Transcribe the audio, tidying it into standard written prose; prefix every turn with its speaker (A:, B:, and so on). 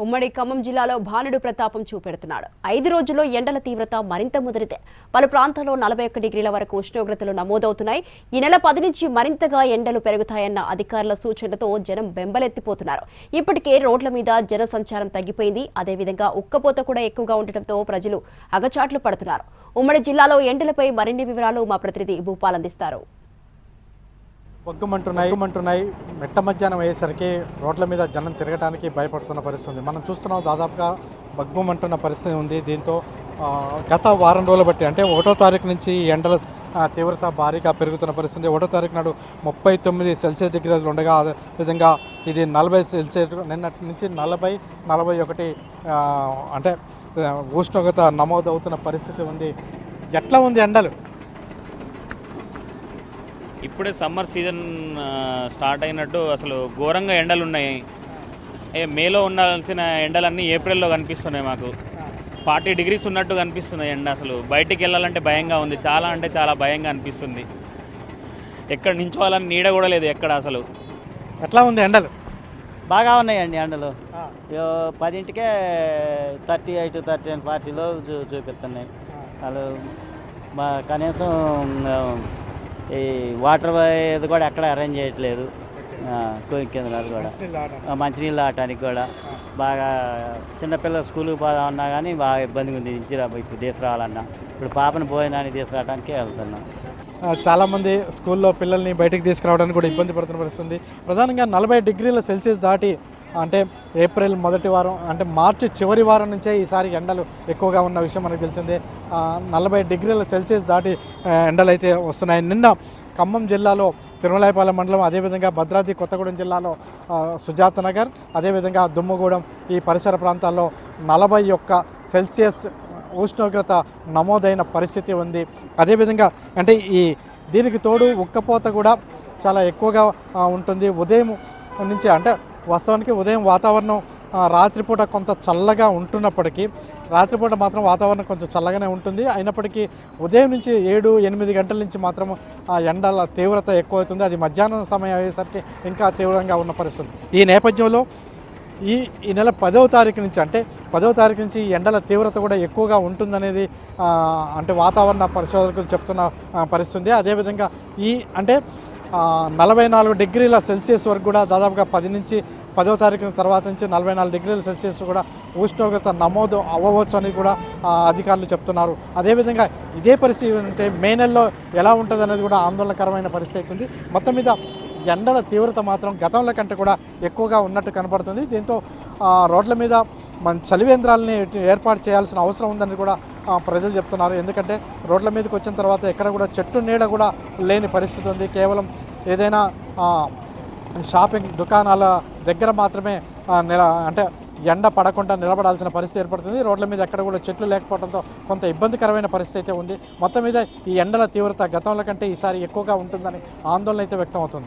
A: ఉమ్మడి ఖమ్మం జిల్లాలో భానుడు ప్రతాపం చూపెడుతున్నాడు. 5 రోజుల్లో ఎండల తీవ్రత మరింత ముదిరితే పలు ప్రాంతాల్లో 41 డిగ్రీల వరకు ఉష్ణోగ్రతలు నమోదవుతున్నాయి. ఈ నెల 10 నుంచి మరింతగా ఎండలు పెరుగుతాయన్న అధికారుల సూచనలతో జనం బెంబలెత్తిపోతున్నారు. ఇప్పటికే రోడ్ల మీద జన సంచారం తగ్గిపోయింది. అదేవిధంగా ఉక్కపోత కూడా ఎక్కువగా ఉండటంతో ప్రజలు అగచాట్లు పడుతున్నారు. ఉమ్మడి జిల్లాలో ఎండలపై మరిన్ని వివరాలు మా ప్రతినిధి భూపాల్ అందిస్తారు.
B: బొగ్గుమంటున్నాయి. మెట్ట మధ్యాహ్నం అయ్యేసరికి రోడ్ల మీద జనం తిరగడానికి భయపడుతున్న పరిస్థితి ఉంది. మనం చూస్తున్నాం, దాదాపుగా బగ్గుమంటున్న పరిస్థితి ఉంది. దీంతో గత వారం రోజులు బట్టి అంటే 1వ తారీఖు నుంచి ఎండల తీవ్రత భారీగా పెరుగుతున్న పరిస్థితి. 1వ తారీఖు నాడు 39 సెల్సియస్ డిగ్రీలు ఉండగా, అదేవిధంగా ఇది 40 సెల్సియస్, నిన్నటి నుంచి 40, 41 అంటే ఉష్ణోగ్రత నమోదవుతున్న పరిస్థితి ఉంది. ఎట్లా ఉంది ఎండలు?
C: ఇప్పుడే సమ్మర్ సీజన్ స్టార్ట్ అయినట్టు అసలు ఘోరంగా ఎండలు ఉన్నాయి. మేలో ఉండాల్సిన ఎండలన్నీ ఏప్రిల్లో కనిపిస్తున్నాయి. మాకు 40 డిగ్రీస్ ఉన్నట్టు కనిపిస్తున్నాయి ఎండ. అసలు బయటికి వెళ్ళాలంటే భయంగా ఉంది. చాలా అంటే చాలా భయంగా అనిపిస్తుంది. ఎక్కడ నించోవాలని నీడ కూడా లేదు ఎక్కడ. అసలు
B: ఎట్లా ఉంది ఎండలు?
D: బాగా ఉన్నాయండి ఎండలు. 10కే 38, 39, 40లో చూపిస్తున్నాయి. అసలు కనీసం ఈ వాటర్ ఇది కూడా ఎక్కడ అరేంజ్ చేయట్లేదు. కేంద్రాలు కూడా మంచినీళ్ళు ఆడటానికి కూడా బాగా చిన్నపిల్లలు స్కూల్కి పోదామన్నా కానీ బాగా ఇబ్బందిగా ఉంది. ఇప్పుడు తీసుకురావాలన్నా ఇప్పుడు పాపను భోజనానికి తీసుకురావడానికి వెళ్తున్నాం.
B: చాలామంది స్కూల్లో పిల్లల్ని బయటికి తీసుకురావడానికి కూడా ఇబ్బంది పడుతున్న పరిస్థితుంది. ప్రధానంగా 40 డిగ్రీల సెల్సియస్ దాటి అంటే ఏప్రిల్ మొదటి వారం అంటే మార్చి చివరి వారం నుంచే ఈసారి ఎండలు ఎక్కువగా ఉన్న విషయం మనకు తెలిసిందే. 40 డిగ్రీల సెల్సియస్ దాటి ఎండలు అయితే వస్తున్నాయి. నిన్న ఖమ్మం జిల్లాలో తిరుమలాయపాలెం మండలం, అదేవిధంగా భద్రాద్రి కొత్తగూడెం జిల్లాలో సుజాత నగర్, అదేవిధంగా దుమ్మగూడెం ఈ పరిసర ప్రాంతాల్లో 41 సెల్సియస్ ఉష్ణోగ్రత నమోదైన పరిస్థితి ఉంది. అదేవిధంగా అంటే దీనికి తోడు ఉక్కపోత కూడా చాలా ఎక్కువగా ఉంటుంది. ఉదయం నుంచి అంటే వాస్తవానికి ఉదయం వాతావరణం రాత్రిపూట కొంత చల్లగా ఉంటున్నప్పటికీ, రాత్రిపూట మాత్రం వాతావరణం కొంచెం చల్లగానే ఉంటుంది. అయినప్పటికీ ఉదయం నుంచి 7, 8 గంటల నుంచి మాత్రం ఎండల తీవ్రత ఎక్కువ అవుతుంది. అది మధ్యాహ్నం సమయం అయ్యేసరికి ఇంకా తీవ్రంగా ఉన్న పరిస్థితి. ఈ నేపథ్యంలో ఈ నెల 10వ తారీఖు నుంచి అంటే 10వ తారీఖు నుంచి ఎండల తీవ్రత కూడా ఎక్కువగా ఉంటుందనేది అంటే వాతావరణ పరిశోధకులు చెప్తున్న పరిస్థితి. అదేవిధంగా అంటే 44 డిగ్రీల సెల్సియస్ వరకు కూడా దాదాపుగా 10వ తారీఖు తర్వాత నుంచి 44 డిగ్రీల సెల్సియస్ కూడా ఉష్ణోగ్రత నమోదు అవ్వవచ్చు అని కూడా అధికారులు చెప్తున్నారు. అదేవిధంగా ఇదే పరిస్థితి ఉంటే మే నెలలో ఎలా ఉంటుంది అనేది కూడా ఆందోళనకరమైన పరిస్థితి ఉంది. మొత్తం మీద ఎండల తీవ్రత మాత్రం గతంలో కంటే కూడా ఎక్కువగా ఉన్నట్టు కనపడుతుంది. దీంతో రోడ్ల మీద మన చలివేంద్రాలని ఏర్పాటు చేయాల్సిన అవసరం ఉందని కూడా ప్రజలు చెప్తున్నారు. ఎందుకంటే రోడ్ల మీదకి వచ్చిన తర్వాత ఎక్కడ కూడా చెట్టు నీడ కూడా లేని పరిస్థితి ఉంది. కేవలం ఏదైనా షాపింగ్ దుకాణాల దగ్గర మాత్రమే అంటే ఎండ పడకుండా నిలబడాల్సిన పరిస్థితి ఏర్పడుతుంది. రోడ్ల మీద ఎక్కడ కూడా చెట్లు లేకపోవడంతో కొంత ఇబ్బందికరమైన పరిస్థితి అయితే ఉంది. మొత్తం మీద ఈ ఎండల తీవ్రత గతంలో కంటే ఈసారి ఎక్కువగా ఉంటుందని ఆందోళన అయితే వ్యక్తం అవుతుంది.